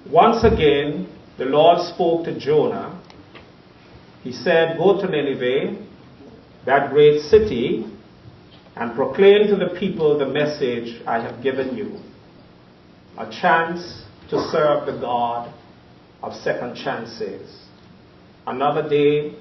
once again, the Lord spoke to Jonah. He said, "Go to Nineveh, that great city, and proclaim to the people the message I have given you." A chance to serve the God of second chances. Another day,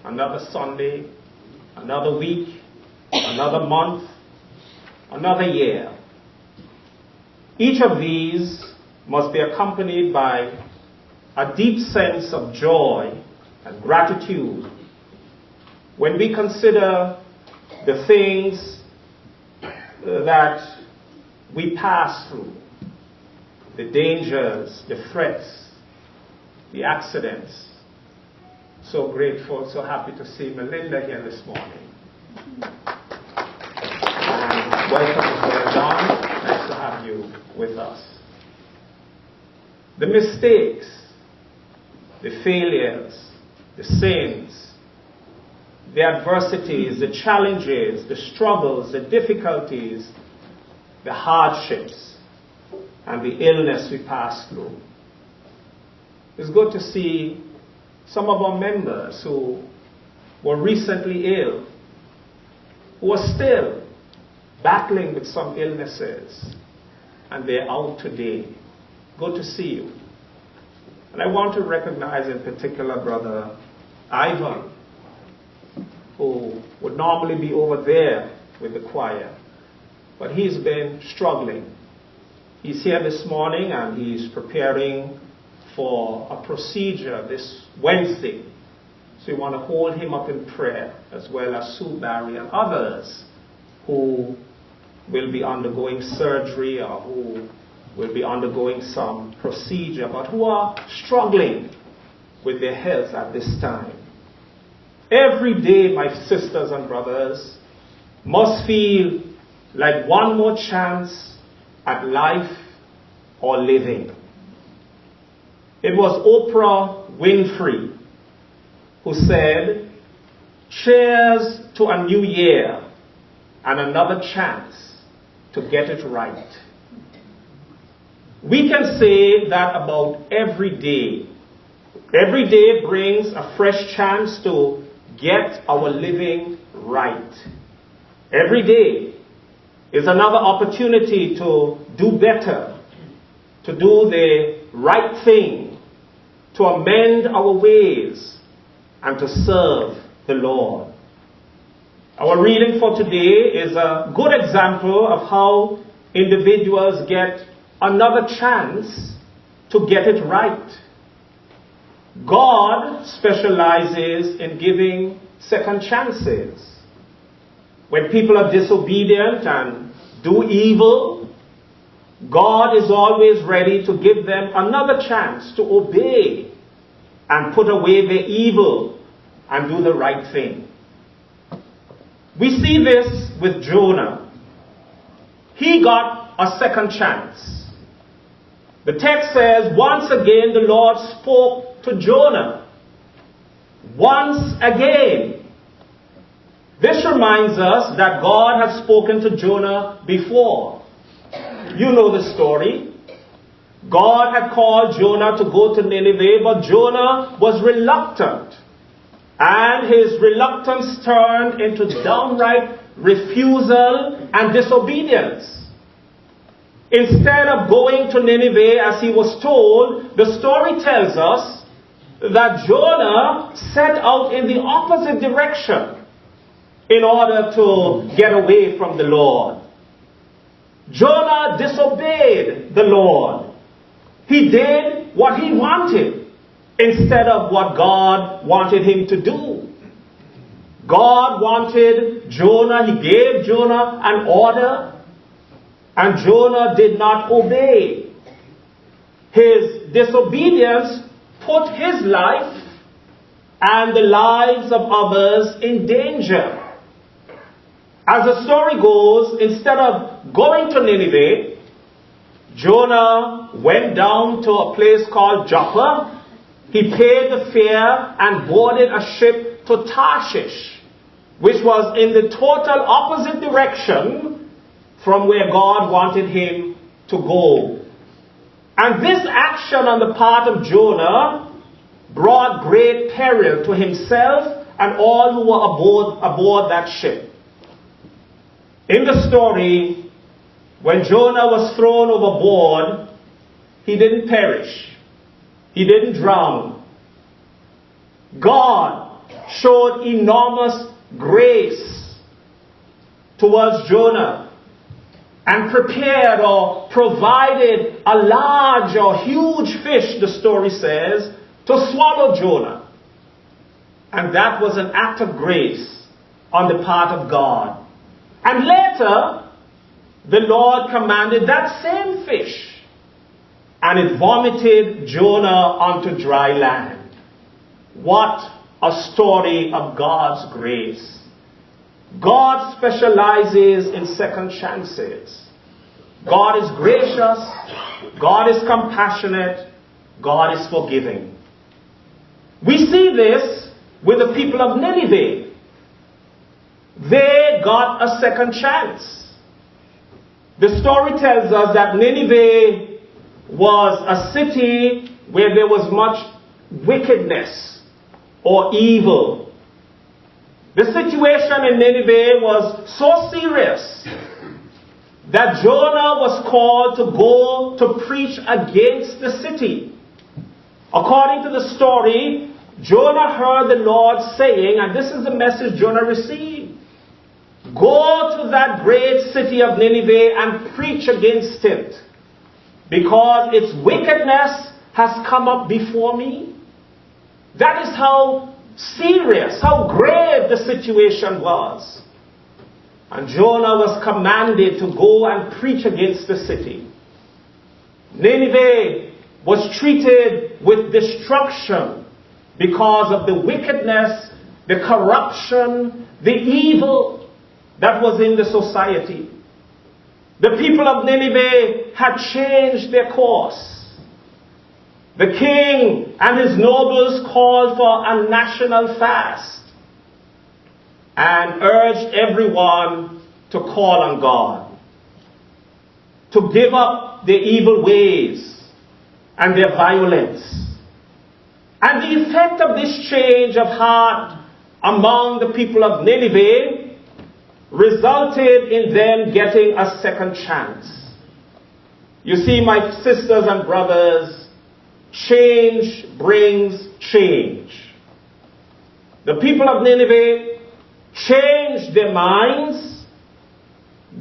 another Sunday, another week, another month, another year. Each of these must be accompanied by a deep sense of joy and gratitude when we consider the things that we pass through, the dangers, the threats, the accidents. So grateful, so happy to see Melinda here this morning. And welcome as well, Don. Nice to have you with us. The mistakes, the failures, the sins, the adversities, the challenges, the struggles, the difficulties, the hardships, and the illness we pass through. It's good to see some of our members who were recently ill, who are still battling with some illnesses, and they're out today. Good to see you. And I want to recognize in particular Brother Ivan, who would normally be over there with the choir, but he's been struggling. He's here this morning and he's preparing for a procedure this Wednesday. So we want to hold him up in prayer, as well as Sue Barry and others who will be undergoing surgery or who will be undergoing some procedure, but who are struggling with their health at this time. Every day, my sisters and brothers, must feel like one more chance at life or living. It was Oprah Winfrey who said, "Cheers to a new year and another chance to get it right." We can say that about every day. Every day brings a fresh chance to get our living right. Every day is another opportunity to do better, to do the right thing, to amend our ways, and to serve the Lord. Our reading for today is a good example of how individuals get another chance to get it right. God specializes in giving second chances. When people are disobedient and do evil, God is always ready to give them another chance to obey and put away their evil and do the right thing. We see this with Jonah. He got a second chance. The text says, once again the Lord spoke to Jonah. Once again. This reminds us that God had spoken to Jonah before. You know the story. God had called Jonah to go to Nineveh, but Jonah was reluctant. And his reluctance turned into downright refusal and disobedience. Instead of going to Nineveh as he was told, the story tells us that Jonah set out in the opposite direction in order to get away from the Lord. Jonah disobeyed the Lord. He did what he wanted instead of what God wanted him to do. God wanted Jonah, he gave Jonah an order, and Jonah did not obey. His disobedience put his life and the lives of others in danger. As the story goes, instead of going to Nineveh, Jonah went down to a place called Joppa. He paid the fare and boarded a ship to Tarshish, which was in the total opposite direction from where God wanted him to go. And this action on the part of Jonah brought great peril to himself and all who were aboard that ship. In the story, when Jonah was thrown overboard, he didn't perish. He didn't drown. God showed enormous grace towards Jonah and prepared or provided a large or huge fish, the story says, to swallow Jonah. And that was an act of grace on the part of God. And later, the Lord commanded that same fish, and it vomited Jonah onto dry land. What a story of God's grace. God specializes in second chances. God is gracious. God is compassionate. God is forgiving. We see this with the people of Nineveh. They got a second chance. The story tells us that Nineveh was a city where there was much wickedness or evil. The situation in Nineveh was so serious that Jonah was called to go to preach against the city. According to the story, Jonah heard the Lord saying, and this is the message Jonah received: go to that great city of Nineveh and preach against it, because its wickedness has come up before me. That is how serious, how grave the situation was. And Jonah was commanded to go and preach against the city. Nineveh was treated with destruction because of the wickedness, the corruption, the evil that was in the society. The people of Nineveh had changed their course. The king and his nobles called for a national fast and urged everyone to call on God, to give up their evil ways and their violence. And the effect of this change of heart among the people of Nineveh resulted in them getting a second chance. You see, my sisters and brothers, change brings change. The people of Nineveh changed their minds.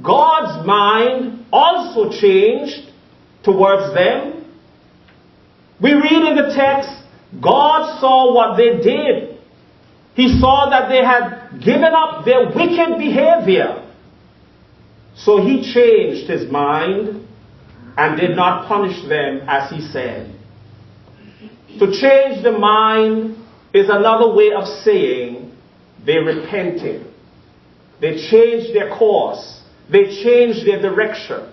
God's mind also changed towards them. We read in the text, God saw what they did. He saw that they had given up their wicked behavior. So he changed his mind and did not punish them as he said. To change the mind is another way of saying they repented. They changed their course. They changed their direction.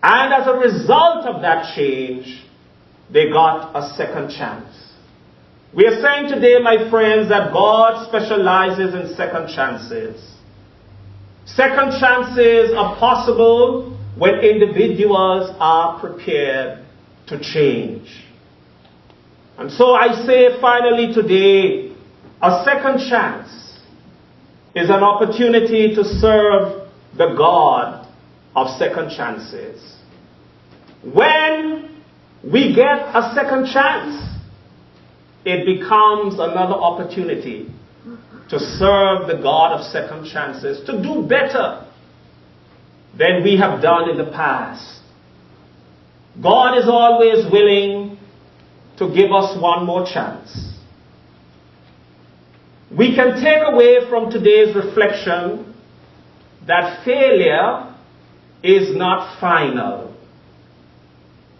And as a result of that change, they got a second chance. We are saying today, my friends, that God specializes in second chances. Second chances are possible when individuals are prepared to change. And so I say finally today, a second chance is an opportunity to serve the God of second chances. When we get a second chance, it becomes another opportunity to serve the God of second chances, to do better than we have done in the past. God is always willing to give us one more chance. We can take away from today's reflection that failure is not final.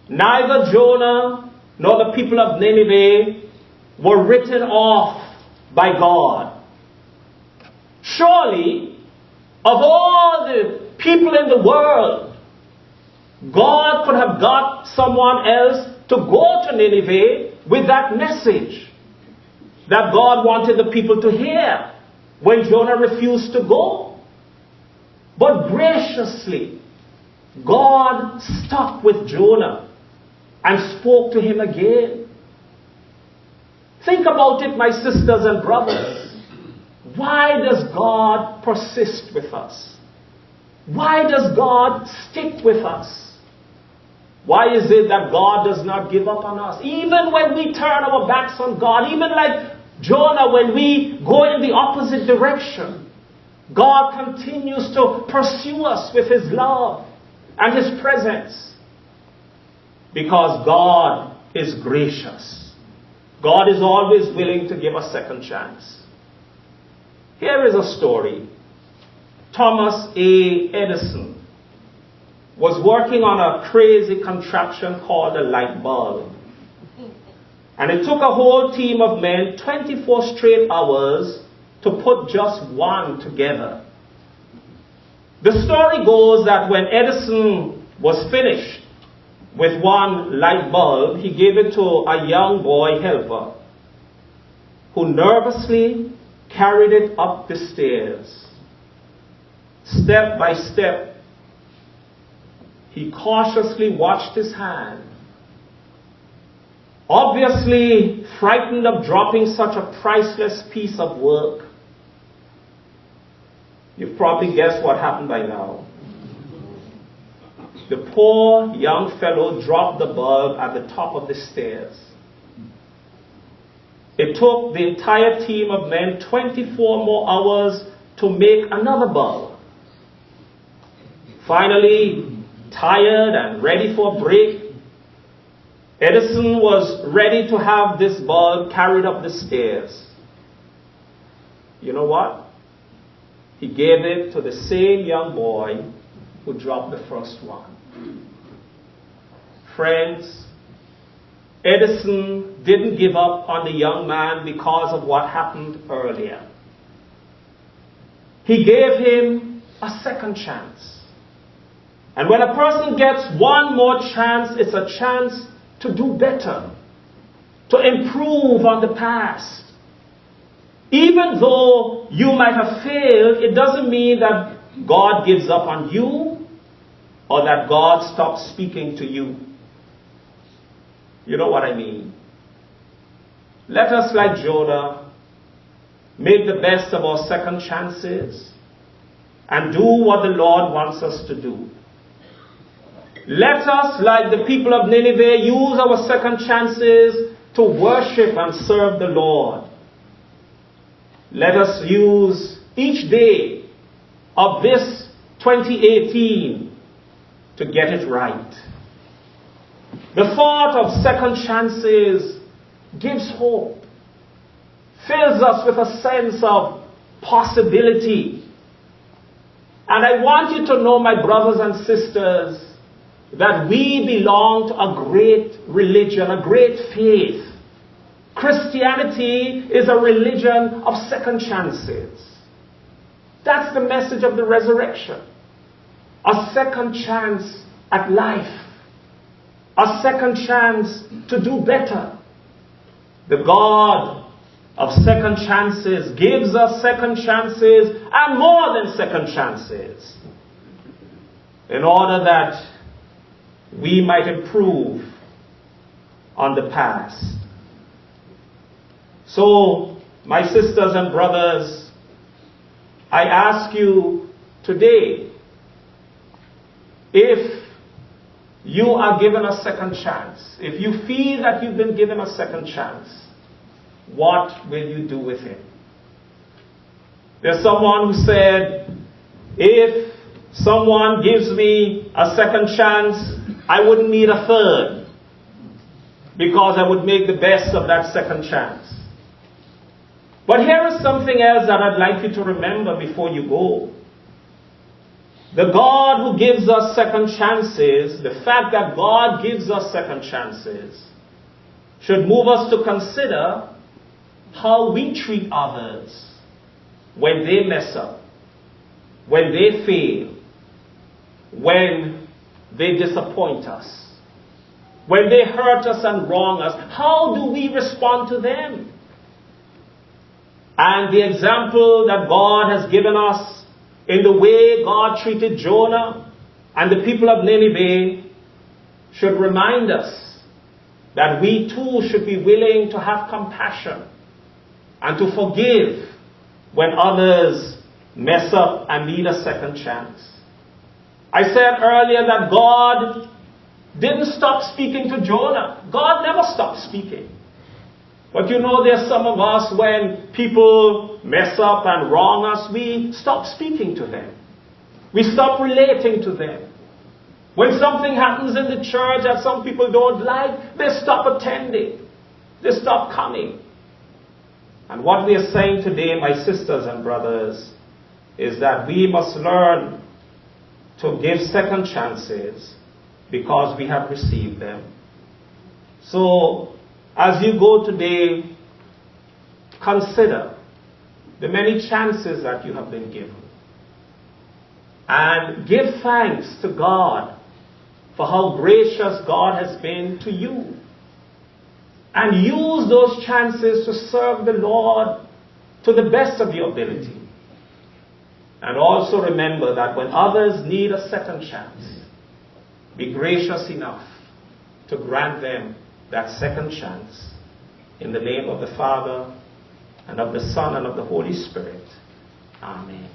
Neither Jonah nor the people of Nineveh were written off by God. Surely, of all the people in the world, God could have got someone else to go to Nineveh with that message that God wanted the people to hear when Jonah refused to go. But graciously, God stuck with Jonah. and spoke to him again. Think about it, my sisters and brothers. Why does God persist with us? Why does God stick with us? Why is it that God does not give up on us? Even when we turn our backs on God, even like Jonah, when we go in the opposite direction, God continues to pursue us with his love and his presence. Because God is gracious. God is always willing to give a second chance. Here is a story. Thomas A. Edison was working on a crazy contraption called a light bulb. And it took a whole team of men 24 straight hours to put just one together. The story goes that when Edison was finished with one light bulb, he gave it to a young boy helper who nervously carried it up the stairs. Step by step, he cautiously watched his hand. Obviously frightened of dropping such a priceless piece of work. You've probably guessed what happened by now. The poor young fellow dropped the bulb at the top of the stairs. It took the entire team of men 24 more hours to make another bulb. Finally, tired and ready for a break, Edison was ready to have this bulb carried up the stairs. You know what? He gave it to the same young boy who dropped the first one. Friends, Edison didn't give up on the young man because of what happened earlier. He gave him a second chance. And when a person gets one more chance, it's a chance to do better, to improve on the past. Even though you might have failed, it doesn't mean that God gives up on you or that God stops speaking to you. You know what I mean? Let us, like Jonah, make the best of our second chances and do what the Lord wants us to do. Let us, like the people of Nineveh, use our second chances to worship and serve the Lord. Let us use each day of this 2018 to get it right. The thought of second chances gives hope, fills us with a sense of possibility. And I want you to know, my brothers and sisters, that we belong to a great religion, a great faith. Christianity is a religion of second chances. That's the message of the resurrection. A second chance at life. A second chance to do better. The God of second chances gives us second chances and more than second chances in order that we might improve on the past. So, my sisters and brothers, I ask you today, if you are given a second chance, if you feel that you've been given a second chance, what will you do with it? There's someone who said, if someone gives me a second chance, I wouldn't need a third, because I would make the best of that second chance. But here is something else that I'd like you to remember before you go. The God who gives us second chances, the fact that God gives us second chances, should move us to consider how we treat others when they mess up, when they fail, when they disappoint us, when they hurt us and wrong us. How do we respond to them? And the example that God has given us in the way God treated Jonah and the people of Nineveh should remind us that we too should be willing to have compassion and to forgive when others mess up and need a second chance. I said earlier that God didn't stop speaking to Jonah. God never stopped speaking. But you know, there's some of us, when people mess up and wrong us, we stop speaking to them. We stop relating to them. When something happens in the church that some people don't like, they stop attending. They stop coming. And what we are saying today, my sisters and brothers, is that we must learn to give second chances because we have received them. So, as you go today, consider the many chances that you have been given. And give thanks to God for how gracious God has been to you. And use those chances to serve the Lord to the best of your ability. And also remember that when others need a second chance, be gracious enough to grant them that second chance. In the name of the Father, and of the Son, and of the Holy Spirit. Amen.